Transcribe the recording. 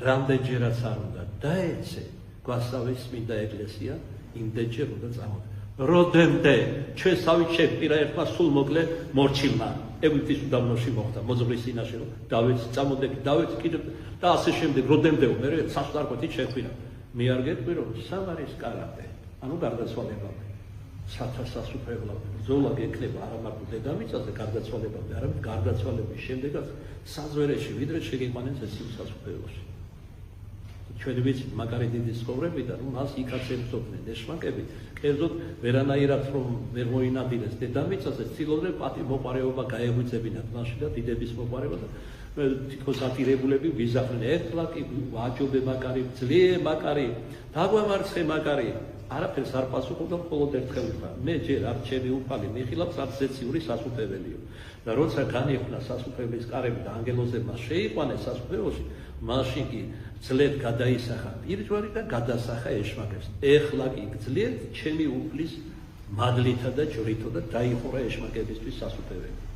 რამდენჯერაც არ უნდა დაეცე გვასწავლის წმინდა ეკლესია იმდენჯერ უნდა წამოდგა. როდემდე ჩვენსავით შეჰპირა ერთმა სულ მოკლე მორჩილმა ეგვიპტის უდაბნოში მოხდა მოძღვრის წინაშე რომ დავით წამოდი დავით კიდევ და ასე შემდეგ როდემდე მე სასტარკვეთით შეჰპირა მე არ გეტყვი რომ სამარის კარატე ანუ გარდაცვალებამდე სასუფევლად ბრძოლა გექნება არა მარტო დედამიწაზე გარდაცვალებამდე არამედ გარდაცვალების შემდეგაც საზვერეში ვიდრე შეგიყვანეს ეს სასუფევლოში ჩვენი ვიცით მაგარი დიდი ცხოვრებიდან რომ მას იქაც ემსოფდნენ ეშმაკები კერძოდ ვერანაირად რომ ვერ მოინადირეს დედამიწაზე ცდილობდნენ პატიმოყარეობა გაეღვიძებინათ მასში და დიდების მოყარეობა და თითქოს ატირებულები ვიზახნენ ეხლა კი ვაჯობე მაგარი ძლიე მაგარი დაგვამარცხე მაგარი არაფერს არ პასუხობდა მხოლოდ ერთხელ ვთქვა მე ჯერ არ ჩემი უფალი მიხილავს რაც ზეციური სასუფეველიო და როცა განიხნა სასუფეველის კარები და ანგელოზებმა შეიყვანეს სასუფეველში მაშინ კი ძლედ გადაისახა პირჯვარი და გადასახა ეშმაკებს ეხლა კი გძლიეთ ჩემი უფლის მადლითა და ჯვრითო და დაიხურა ეშმაკებისთვის სასუფეველი